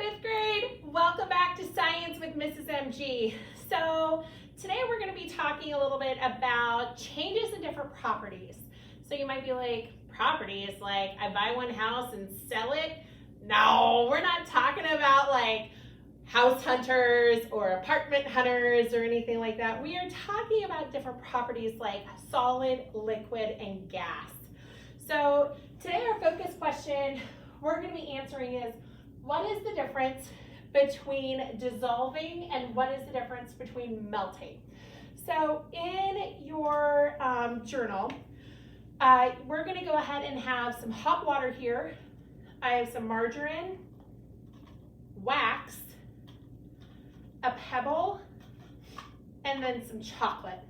fifth grade, welcome back to Science with Mrs. MG. So today we're going to be talking a little bit about changes in different properties. So you might be like, properties, like I buy one house and sell it? No, we're not talking about like house hunters or apartment hunters or anything like that. We are talking about different properties like solid, liquid, and gas. So today our focus question we're going to be answering is, what is the difference between dissolving and what is the difference between melting? So in your journal, we're going to go ahead and have some hot water here. I have some margarine, wax, a pebble, and then some chocolate.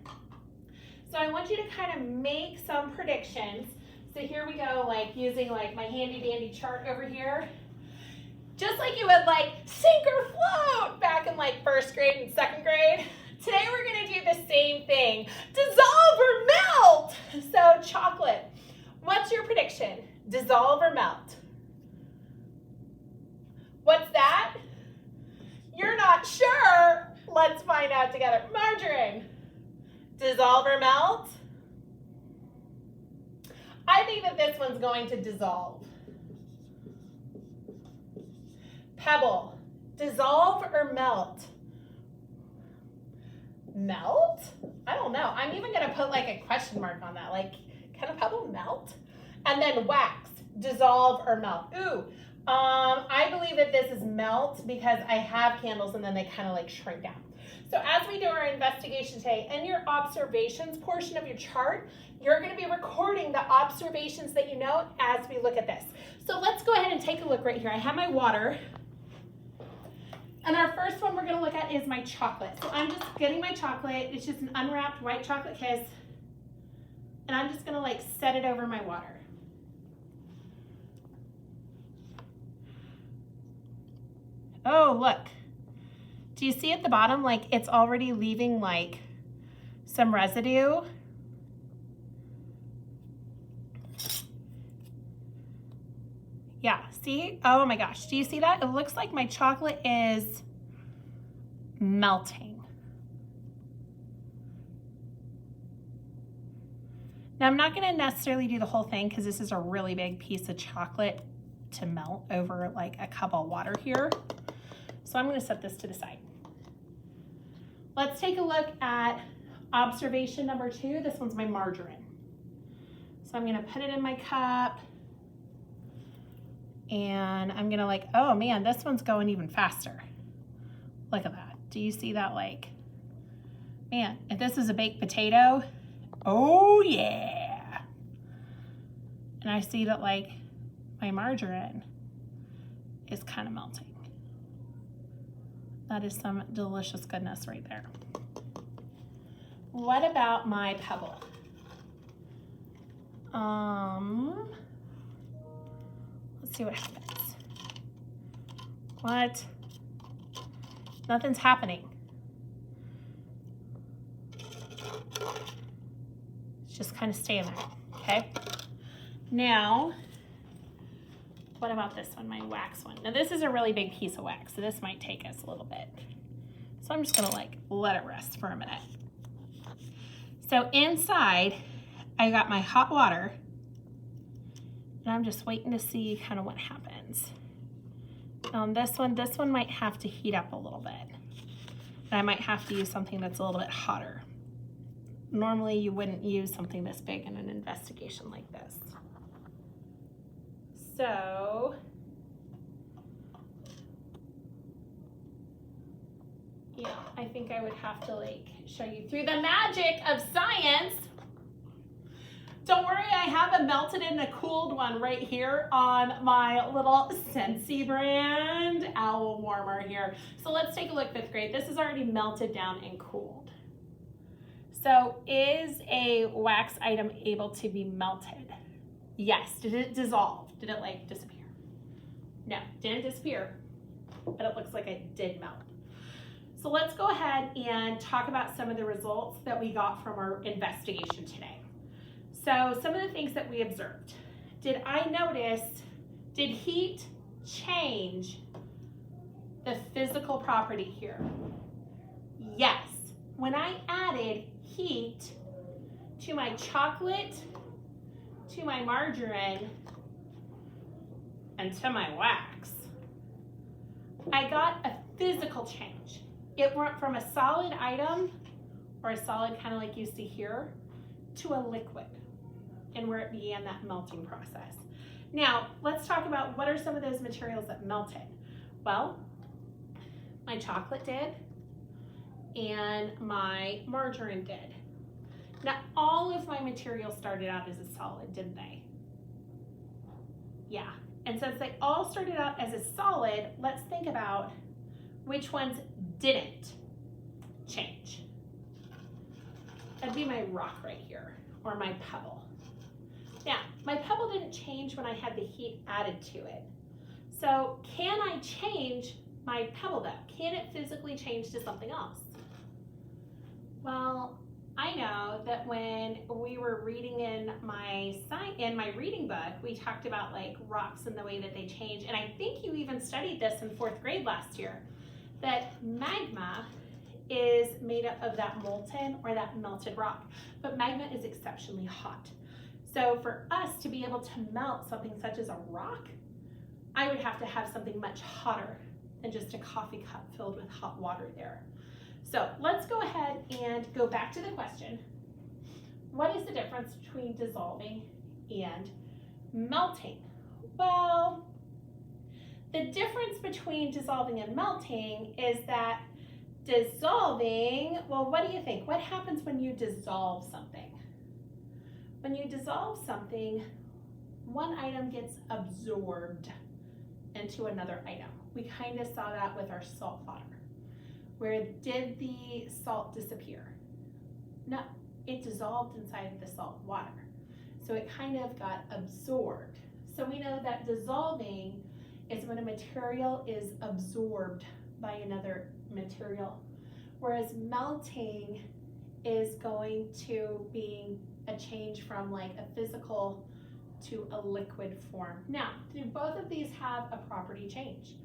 So I want you to kind of make some predictions. So here we go, like using like my handy dandy chart over here. Just like you would like sink or float back in like first grade and second grade. Today we're gonna do the same thing. Dissolve or melt. So chocolate, what's your prediction? Dissolve or melt? What's that? You're not sure? Let's find out together. Margarine, dissolve or melt? I think that this one's going to dissolve. Pebble, dissolve or melt? Melt? I don't know. I'm even gonna put like a question mark on that. Like, can a pebble melt? And then wax, dissolve or melt? Ooh, I believe that this is melt because I have candles and then they kind of like shrink down. So as we do our investigation today, in your observations portion of your chart, you're going to be recording the observations that you note as we look at this. So let's go ahead and take a look right here. I have my water. And our first one we're going to look at is my chocolate. So I'm just getting my chocolate. It's just an unwrapped white chocolate kiss. And I'm just going to like set it over my water. Oh, look. Do you see at the bottom, like it's already leaving like some residue? Yeah, see? Oh my gosh, do you see that? It looks like my chocolate is melting. Now I'm not gonna necessarily do the whole thing because this is a really big piece of chocolate to melt over like a cup of water here. So I'm gonna set this to the side. Let's take a look at observation number 2. This one's my margarine. So I'm gonna put it in my cup and I'm gonna like, oh man, this one's going even faster. Look at that. Do you see that? Like, man, if this was a baked potato, oh yeah. And I see that like my margarine is kind of melting. That is some delicious goodness right there. What about my pebble? Let's see what happens. What? Nothing's happening. It's just kind of staying there, okay? Now, what about this one, my wax one? Now this is a really big piece of wax, so this might take us a little bit. So I'm just gonna like let it rest for a minute. So inside, I got my hot water, and I'm just waiting to see kind of what happens. This one might have to heat up a little bit. And I might have to use something that's a little bit hotter. Normally you wouldn't use something this big in an investigation like this. So, yeah, I think I would have to like show you through the magic of science. Don't worry, I have a melted and a cooled one right here on my little Scentsy brand owl warmer here. So let's take a look, 5th grade. This is already melted down and cooled. So is a wax item able to be melted? Yes. Did it dissolve? Did it like disappear? No, didn't disappear, but it looks like it did melt. So let's go ahead and talk about some of the results that we got from our investigation today. So some of the things that we observed. Did heat change physical property here? Yes. When I added heat to my chocolate, to my margarine, and to my wax, I got a physical change. It went from a solid item, or a solid kind of like you see here, to a liquid, and where it began that melting process. Now, let's talk about what are some of those materials that melted. Well, my chocolate did, and my margarine did. Now, all of my materials started out as a solid, didn't they? Yeah, and since they all started out as a solid, let's think about which ones didn't change. That'd be my rock right here, or my pebble. Now, my pebble didn't change when I had the heat added to it. So can I change my pebble though? Can it physically change to something else? Well, I know that when we were reading in my reading book, we talked about like rocks and the way that they change. And I think you even studied this in 4th grade last year, that magma is made up of that molten or that melted rock. But magma is exceptionally hot. So for us to be able to melt something such as a rock, I would have to have something much hotter than just a coffee cup filled with hot water there. So let's go ahead and go back to the question. What is the difference between dissolving and melting? Well, the difference between dissolving and melting is that dissolving, well, what do you think? What happens when you dissolve something? When you dissolve something, one item gets absorbed into another item. We kind of saw that with our salt water. Where did the salt disappear? No, it dissolved inside the salt water. So it kind of got absorbed. So we know that dissolving is when a material is absorbed by another material, whereas melting is going to be a change from like a physical to a liquid form. Now, do both of these have a property change?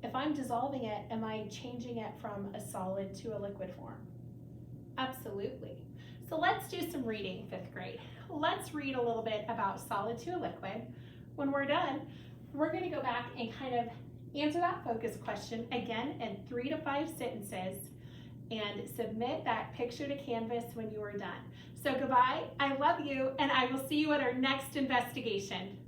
If I'm dissolving it, am I changing it from a solid to a liquid form? Absolutely. So let's do some reading, 5th grade. Let's read a little bit about solid to a liquid. When we're done, we're going to go back and kind of answer that focus question again in 3 to 5 sentences and submit that picture to Canvas when you are done. So goodbye, I love you, and I will see you at our next investigation.